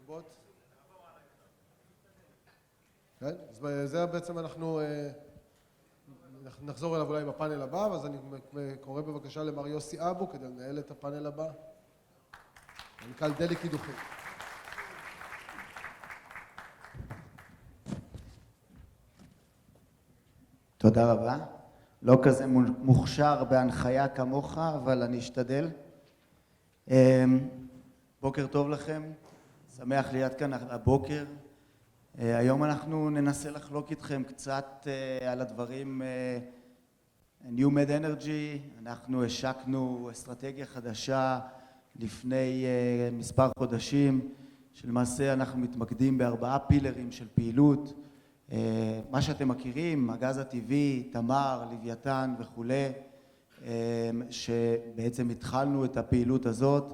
מרובות. כן, אז זה בעצם אנחנו נחזור אליו אולי בפאנל הבא, אז אני קורא בבקשה למר יוסי אבו כדי לנהל את הפאנל הבא. מנכ"ל דלי קידוחים. תודה רבה. לא כזה מוכשר בהנחיה כמוך, אבל אני אשתדל. בוקר טוב לכם, שמח להיות כאן הבוקר. היום אנחנו ננסה לחלוק איתכם קצת על הדברים NewMed Energy. אנחנו השקנו אסטרטגיה חדשה לפני מספר חודשים, שלמעשה אנחנו מתמקדים בארבעה פילרים של פעילות. מה שאתם מכירים, הגז הטבעי, תמר, לוויתן וכו', שבעצם התחלנו את הפעילות הזאת.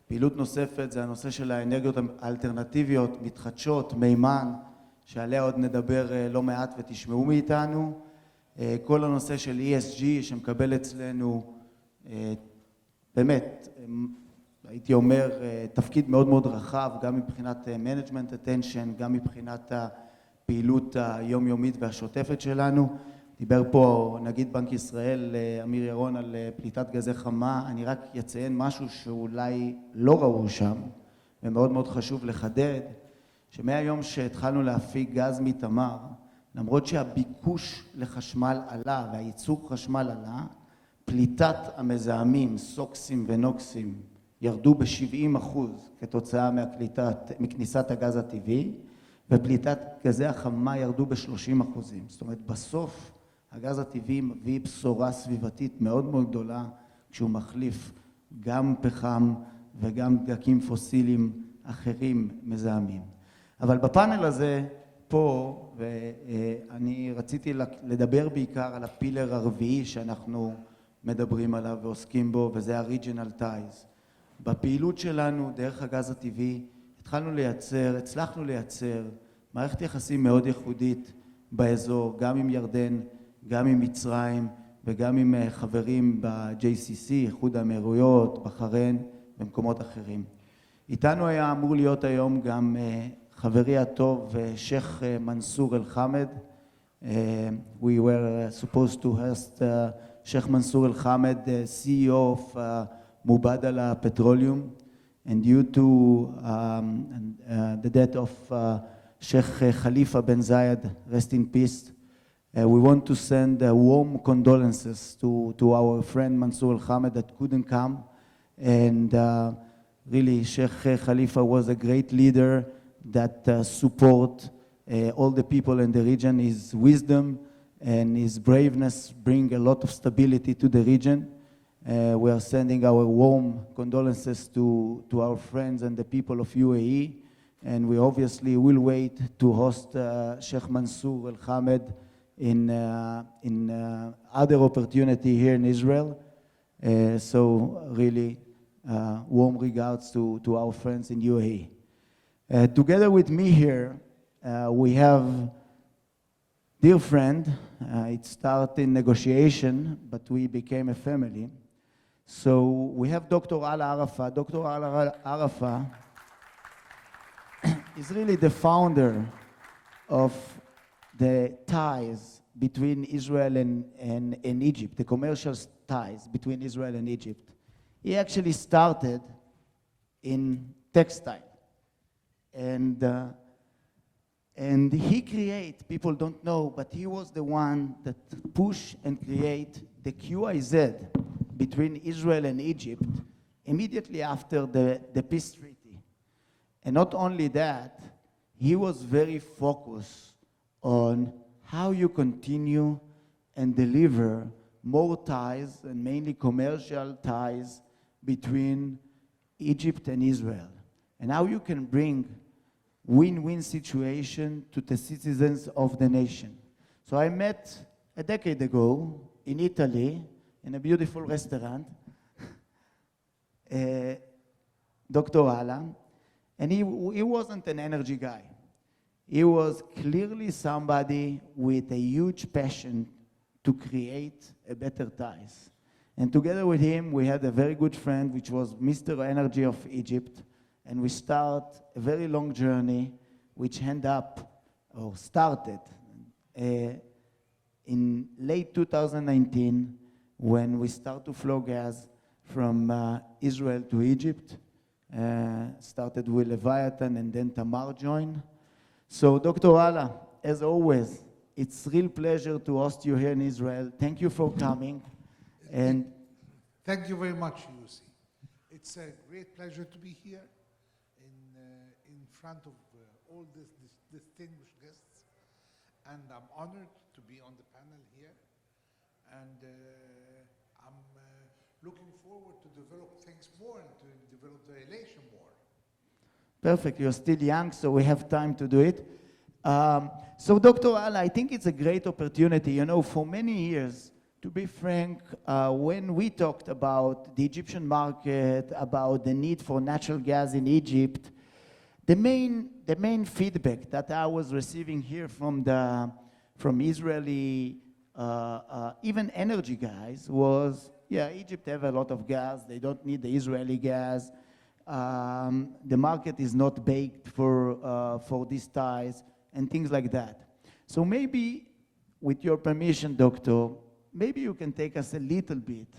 פעילות נוספת זה הנושא של האנרגיות האלטרנטיביות, מתחדשות, מימן, שעליה עוד נדבר לא מעט ותשמעו מאיתנו. כל הנושא של ESG שמקבל אצלנו, באמת, הייתי אומר, תפקיד מאוד מאוד רחב, גם מבחינת management attention, גם מבחינת הפעילות היומיומית והשוטפת שלנו. דיבר פה נגיד בנק ישראל, אמיר ירון, על פליטת גזי חמה. אני רק אציין משהו שאולי לא ראו שם, ומאוד מאוד חשוב לחדד, שמהיום שהתחלנו להפיק גז מתמר, למרות שהביקוש לחשמל עלה והייצור חשמל עלה, פליטת המזהמים, סוקסים ונוקסים, ירדו ב-70% כתוצאה מכניסת הגז הטבעי, ופליטת גזי החמה ירדו ב-30%. זאת אומרת, בסוף הגז הטבעי מביא בשורה סביבתית מאוד מאוד גדולה, כשהוא מחליף גם פחם וגם דלקים פוסיליים אחרים מזהמים. אבל בפאנל הזה פה, ואני רציתי לדבר בעיקר על הפילר הרביעי שאנחנו מדברים עליו ועוסקים בו, וזה ה-Regional Ties. בפעילות שלנו דרך הגז הטבעי הצלחנו לייצר מערכת יחסים מאוד ייחודית באזור, גם עם ירדן, גם עם מצרים וגם עם חברים ב-JCC, איחוד האמירויות, בחריין ומקומות אחרים. איתנו היה אמור להיות היום גם חברי הטוב שייח מנסור אל-חמד. We were supposed to host Sheikh Mansour Al-Hamed, CEO of Mubadala Petroleum, and due to the death of Sheikh Khalifa bin Zayed, rest in peace, we want to send warm condolences to our friend Mansour Al-Hamed that couldn't come. And really, Sheikh Khalifa was a great leader that support all the people in the region. His wisdom and his braveness bring a lot of stability to the region. We are sending our warm condolences to our friends and the people of UAE, and we obviously will wait to host Sheikh Mansour Al-Hamed in other opportunity here in Israel. So really warm regards to our friends in UAE. Together with me here, we have dear friend. It started in negotiation, but we became a family. So we have Dr. Alaa Arafa. Dr. Alaa Arafa is really the founder of the ties between Israel and Egypt, the commercial ties between Israel and Egypt. He actually started in textile. And he create, people don't know, but he was the one that push and create the QIZ between Israel and Egypt immediately after the peace treaty. And not only that, he was very focused on how you continue and deliver more ties, and mainly commercial ties, between Egypt and Israel. And how you can bring win-win situation to the citizens of the nation. So I met a decade ago in Italy, in a beautiful restaurant, Dr. Alaa, and he wasn't an energy guy. He was clearly somebody with a huge passion to create a better ties. And together with him, we had a very good friend, which was Mr. Energy of Egypt, and we start a very long journey, which end up, or started, in late 2019, when we start to flow gas from Israel to Egypt. Started with Leviathan and then Tamar joined. So Dr. Alaa, as always, it's a real pleasure to host you here in Israel. Thank you for coming. And thank you very much, Yossi. It's a great pleasure to be here in front of all these distinguished guests. And I'm honored to be on the panel here. And I'm looking forward to develop things more and to develop the relation more. Perfect. You're still young, so we have time to do it. So Dr. Alaa, I think it's a great opportunity. You know, for many years, to be frank, when we talked about the Egyptian market, about the need for natural gas in Egypt, the main feedback that I was receiving here from Israeli, even energy guys, was, yeah, Egypt have a lot of gas. They don't need the Israeli gas. The market is not baked for these ties and things like that. So maybe, with your permission, Doctor, maybe you can take us a little bit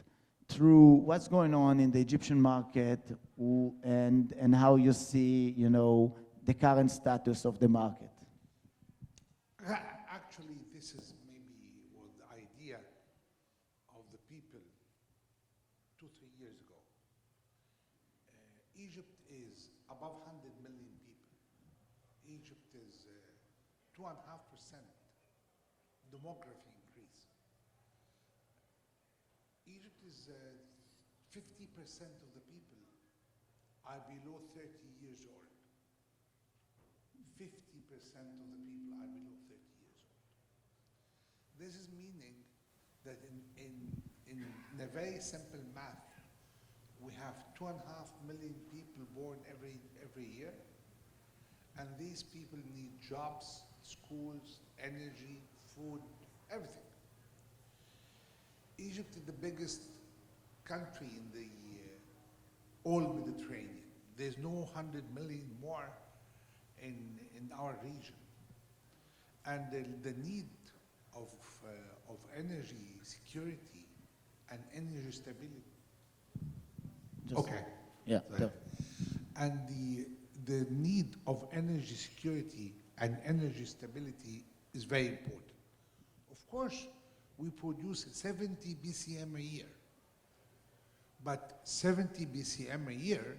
through what's going on in the Egyptian market and how you see, you know, the current status of the market. Actually, this is maybe was the idea of the people 2-3 years ago. Egypt is above 100 million people. Egypt is 2.5% demography increase. Egypt is 50% of the people are below 30 years old. 50% of the people are below 30 years old. This is meaning that in a very simple math, we have 2.5 million people born every year, and these people need jobs, schools, energy, food, everything. Egypt is the biggest country in the all Mediterranean. There's no 100 million more in our region. And the need of energy security and energy stability. Yeah. And the need of energy security and energy stability is very important. Of course, we produce 70 BCM a year, but 70 BCM a year,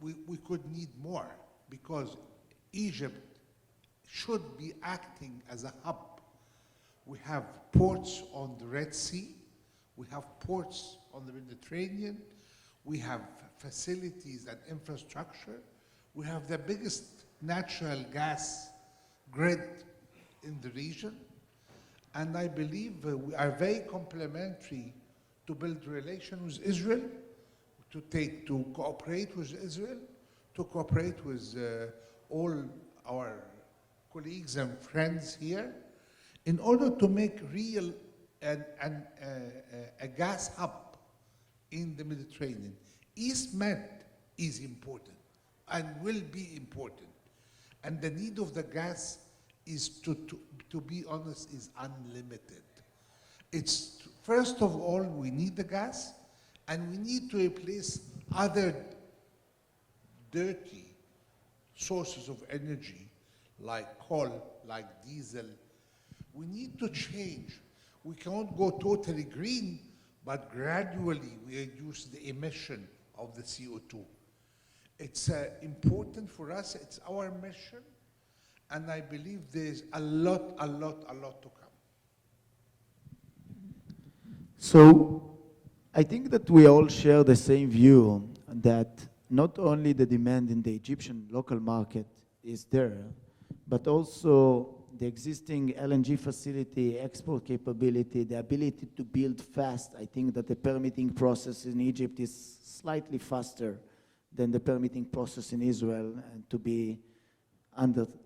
we could need more, because Egypt should be acting as a hub. We have ports on the Red Sea, we have ports on the Mediterranean, we have facilities and infrastructure, we have the biggest natural gas grid in the region, and I believe we are very complementary to build relation with Israel, to cooperate with Israel, to cooperate with all our colleagues and friends here, in order to make real a gas hub in the Mediterranean. EastMed is important and will be important, and the need of the gas is, to be honest, is unlimited. It's, first of all, we need the gas, and we need to replace other dirty sources of energy, like coal, like diesel. We need to change. We can't go totally green, but gradually we reduce the emission of the CO2. It's important for us, it's our mission, and I believe there's a lot to come. So I think that we all share the same view that not only the demand in the Egyptian local market is there, but also the existing LNG facility, export capability, the ability to build fast. I think that the permitting process in Egypt is slightly faster than the permitting process in Israel, and to be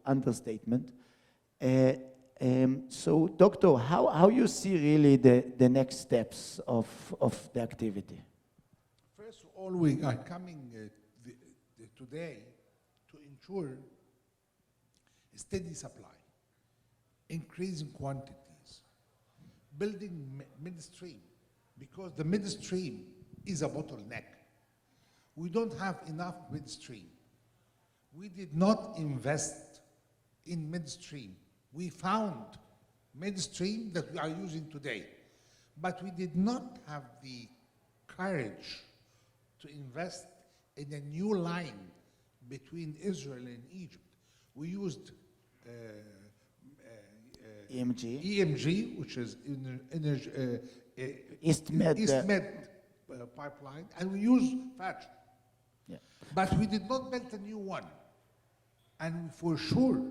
understatement. So, Doctor, how you see really the next steps of the activity? First of all, we are coming today to ensure a steady supply, increasing quantities, building midstream, because the midstream is a bottleneck. We don't have enough midstream. We did not invest in midstream. We found midstream that we are using today, but we did not have the courage to invest in a new line between Israel and Egypt. We used EMG, which is EastMed pipeline, and we use Fajr. Yeah. But we did not build a new one. And for sure,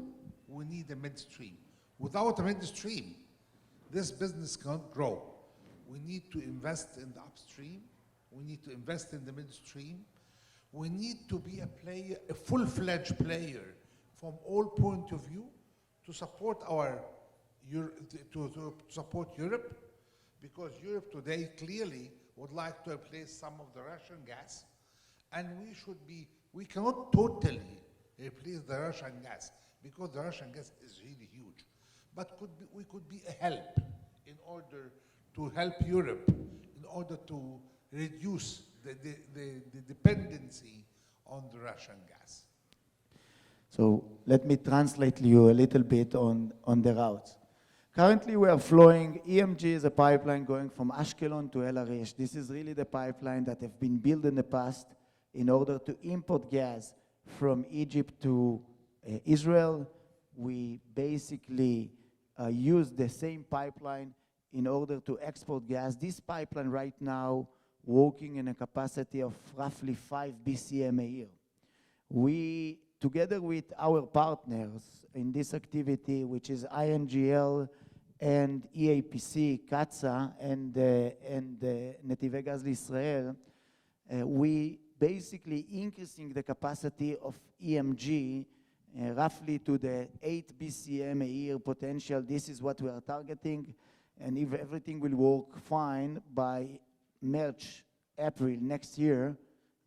we need a midstream. Without a midstream, this business can't grow. We need to invest in the upstream. We need to invest in the midstream. We need to be a player, a full-fledged player from all point of view to support to support Europe, because Europe today clearly would like to replace some of the Russian gas, and we cannot totally replace the Russian gas, because the Russian gas is really huge. But we could be a help in order to help Europe, in order to reduce the dependency on the Russian gas. So let me translate you a little bit on the routes. Currently, we are flowing, EMG is a pipeline going from Ashkelon to El Arish. This is really the pipeline that have been built in the past in order to import gas from Egypt to Israel. We basically use the same pipeline in order to export gas. This pipeline right now working in a capacity of roughly 5 BCM a year. We, together with our partners in this activity, which is INGL and EAPC, Katsa, and Netivei Gaz L'Israel, we basically increasing the capacity of EMG roughly to the 8 BCM a year potential. This is what we are targeting, and if everything will work fine by March, April next year,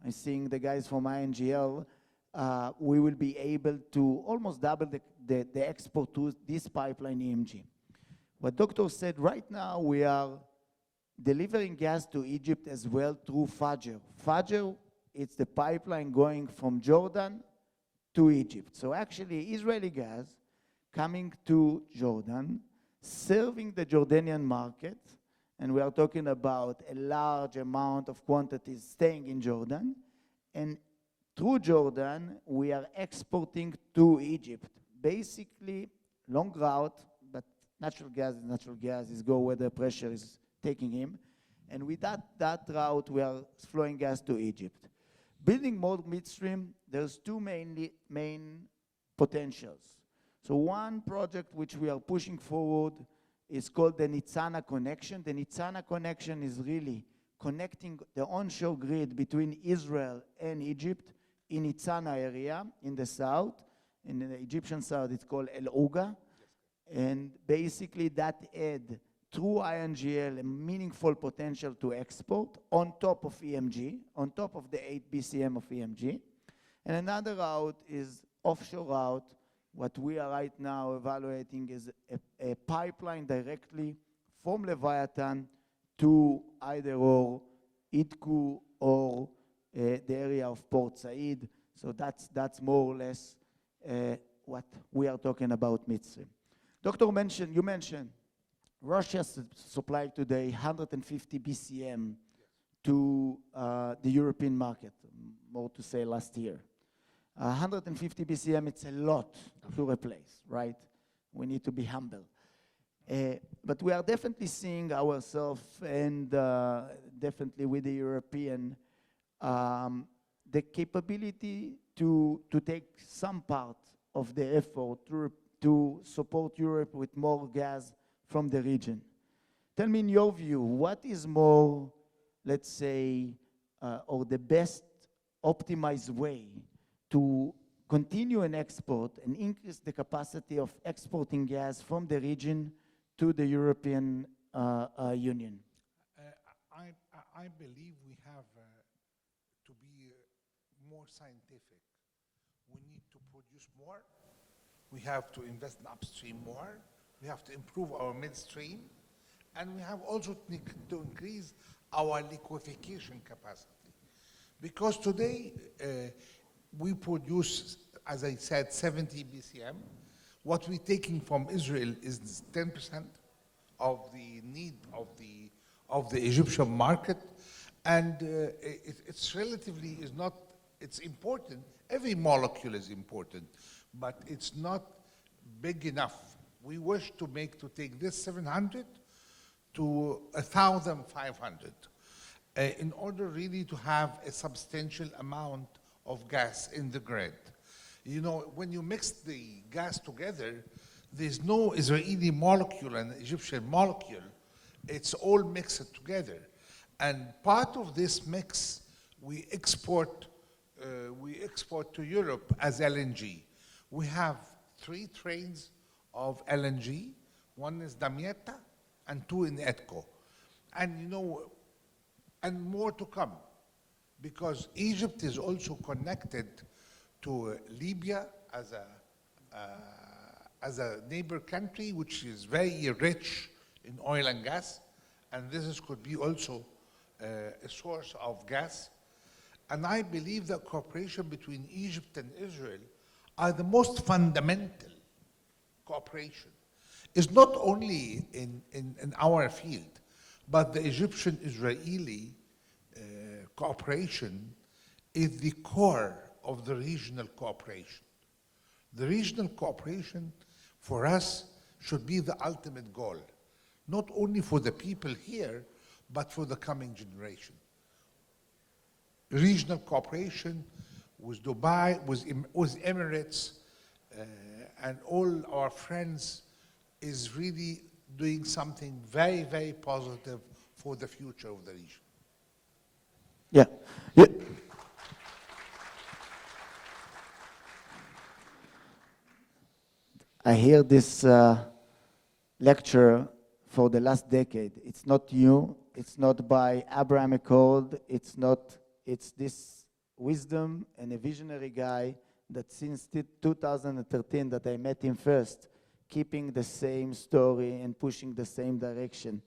I think the guys from INGL, we will be able to almost double the export to this pipeline EMG. What Doctor said, right now we are delivering gas to Egypt as well through Fajr. Fajr, it's the pipeline going from Jordan to Egypt. So actually Israeli gas coming to Jordan, serving the Jordanian market, and we are talking about a large amount of quantities staying in Jordan, and through Jordan, we are exporting to Egypt. Basically, long route, but natural gas is go where the pressure is taking him. And with that route, we are flowing gas to Egypt. Building more midstream, there's two main potentials. So one project which we are pushing forward is called the Nitzana connection. The Nitzana connection is really connecting the onshore grid between Israel and Egypt in Nitzana area in the south. In the Egyptian south, it's called El Uga. And basically that add through INGL a meaningful potential to export on top of EMG, on top of the 8 BCM of EMG. And another route is offshore route. What we are right now evaluating is a pipeline directly from Leviathan to either or Idku or the area of Port Said. So that's more or less what we are talking about midstream. Doctor mentioned, you mentioned, Russia supplied today 150 BCM to the European market, more to say last year. 150 BCM, it's a lot to replace, right? We need to be humble. But we are definitely seeing ourselves, and definitely with the European, the capability to take some part of the effort to support Europe with more gas from the region. Tell me, in your view, what is more, let's say, or the best optimized way to continue an export and increase the capacity of exporting gas from the region to the European Union? I believe we have more scientific. We need to produce more. We have to invest in upstream more. We have to improve our midstream. And we have also to increase our liquefaction capacity. Because today, we produce, as I said, 70 BCM. What we're taking from Israel is 10% of the need of the Egyptian market. And it's relatively is not, it's important. Every molecule is important, but it's not big enough. We wish to take this 700 to 1,500 in order really to have a substantial amount of gas in the grid. You know, when you mix the gas together, there's no Israeli molecule and Egyptian molecule. It's all mixed together. And part of this mix, we export to Europe as LNG. We have 3 trains of LNG. One is Damietta and 2 in Etco. And you know, and more to come, because Egypt is also connected to Libya as a neighbor country, which is very rich in oil and gas, and could be also a source of gas. And I believe that cooperation between Egypt and Israel are the most fundamental cooperation. It's not only in our field, but the Egyptian-Israeli cooperation is the core of the regional cooperation. The regional cooperation for us should be the ultimate goal, not only for the people here, but for the coming generation. Regional cooperation with Dubai, with Emirates, and all our friends is really doing something very, very positive for the future of the region. Yeah. I hear this lecture for the last decade. It's not new. It's not by Abraham Accord. It's this wisdom and a visionary guy that since 2013 that I met him first, keeping the same story and pushing the same direction.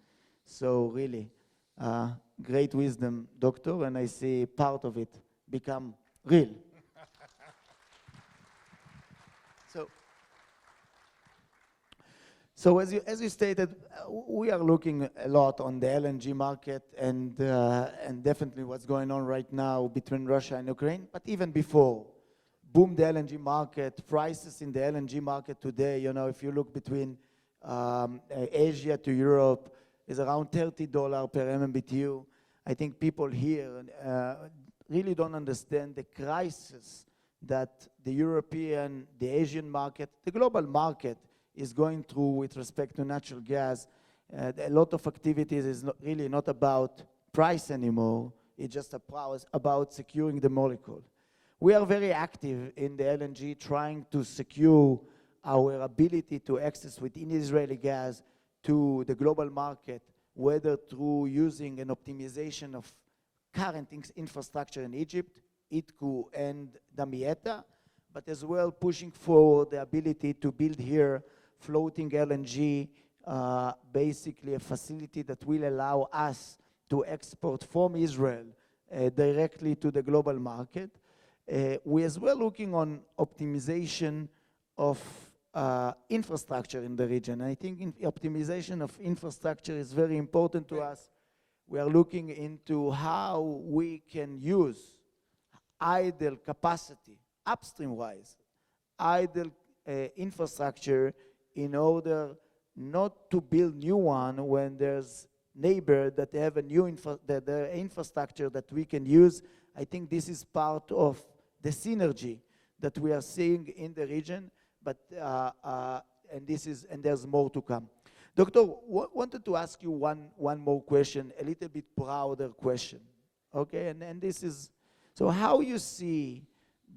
So really, great wisdom, doctor, and I see part of it become real. So as you stated, we are looking a lot on the LNG market and definitely what's going on right now between Russia and Ukraine, but even before, boom the LNG market, prices in the LNG market today, you know, if you look between Asia to Europe, is around $30 per MMBTU. I think people here really don't understand the crisis that the European, the Asian market, the global market is going through with respect to natural gas. A lot of activities is really not about price anymore. It's just about securing the molecule. We are very active in the LNG, trying to secure our ability to access within Israeli gas to the global market, whether through using an optimization of current infrastructure in Egypt, Itku and Damietta, but as well pushing for the ability to build here floating LNG, basically a facility that will allow us to export from Israel directly to the global market. We as well looking on optimization of infrastructure in the region. I think optimization of infrastructure is very important to us. We are looking into how we can use idle capacity, upstream-wise, idle infrastructure in order not to build new one when there's neighbor that they have a new infrastructure that we can use. I think this is part of the synergy that we are seeing in the region, but and there's more to come. Doctor, wanted to ask you one more question, a little bit broader question, okay? And this is, so how you see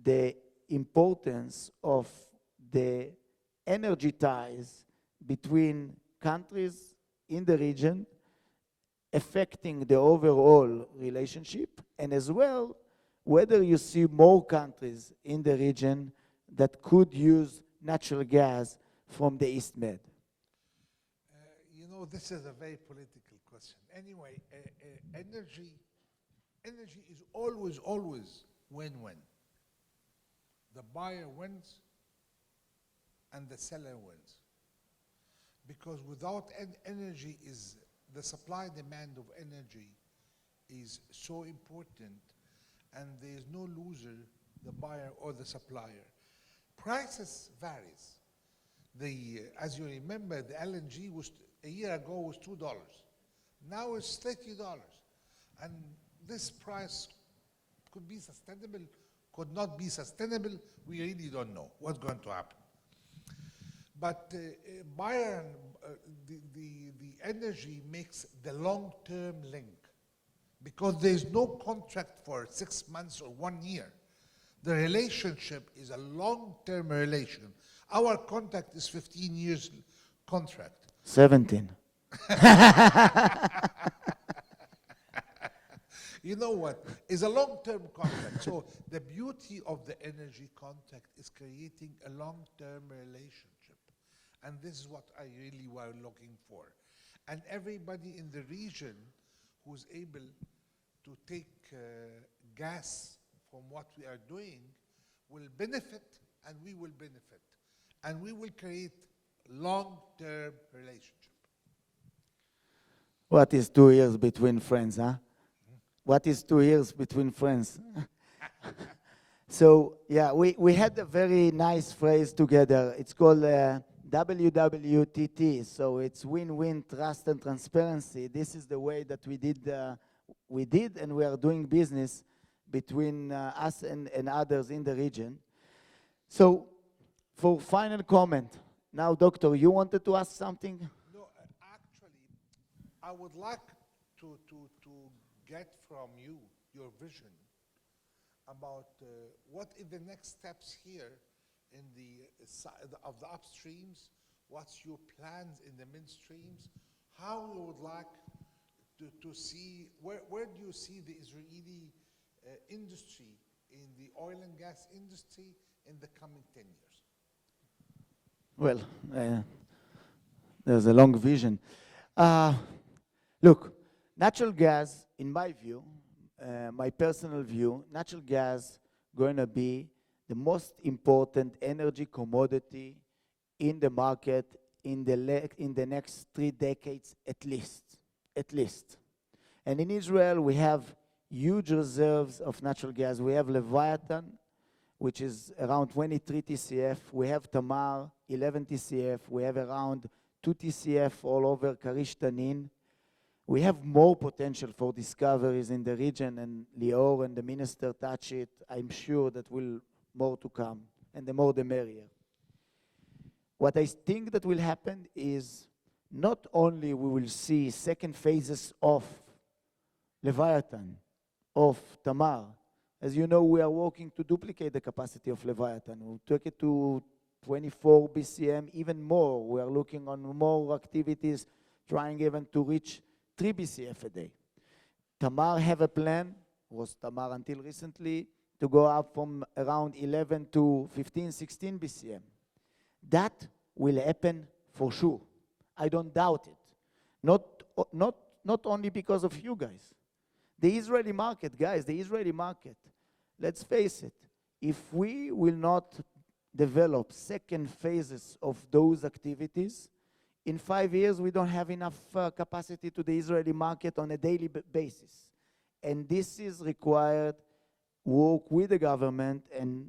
the importance of the energy ties between countries in the region affecting the overall relationship, and as well whether you see more countries in the region that could use natural gas from the East Med. You know, this is a very political question. Anyway, energy is always win-win. The buyer wins and the seller wins. Because without energy, the supply-demand of energy is so important, and there is no loser, the buyer or the supplier. Prices varies. As you remember, the LNG a year ago was $2. Now it's $30. And this price could be sustainable, could not be sustainable. We really don't know what's going to happen. But the energy makes the long-term link, because there's no contract for 6 months or 1 year. The relationship is a long-term relation. Our contract is 15 years contract. 17. You know what? It's a long-term contract. So the beauty of the energy contract is creating a long-term relationship. And this is what I really were looking for. And everybody in the region who's able to take gas from what we are doing will benefit, and we will benefit. And we will create long-term relationship. What is 2 years between friends, huh? What is 2 years between friends? So, yeah, we had a very nice phrase together. It's called WWTT. So it's win-win, trust and transparency. This is the way that we did and we are doing business between us and others in the region. So, for final comment, now, Doctor, you wanted to ask something? No, actually, I would like to get from you your vision about what are the next steps here in the of the upstreams. What's your plans in the midstreams? How you would like to see, where do you see the Israeli industry in the oil and gas industry in the coming 10 years? Well, there's a long vision. Look, natural gas, in my view, my personal view, natural gas going to be the most important energy commodity in the market in the next 3 decades at least. And in Israel, we have huge reserves of natural gas. We have Leviathan, which is around 23 TCF. We have Tamar, 11 TCF. We have around 2 TCF all over Karish Tanin. We have more potential for discoveries in the region, and Lior and the minister touch it. I'm sure that will more to come, and the more the merrier. What I think that will happen is not only we will see second phases of Leviathan, of Tamar. As you know, we are working to duplicate the capacity of Leviathan. We took it to 24 BCM, even more. We are looking on more activities, trying even to reach 3 BCF a day. Tamar have a plan, was Tamar until recently, to go up from around 11 to 15, 16 BCM. That will happen for sure. I don't doubt it. Not only because of you guys. The Israeli market, guys, the Israeli market, let's face it, if we will not develop second phases of those activities, in 5 years we don't have enough capacity to the Israeli market on a daily basis. And this is required work with the government and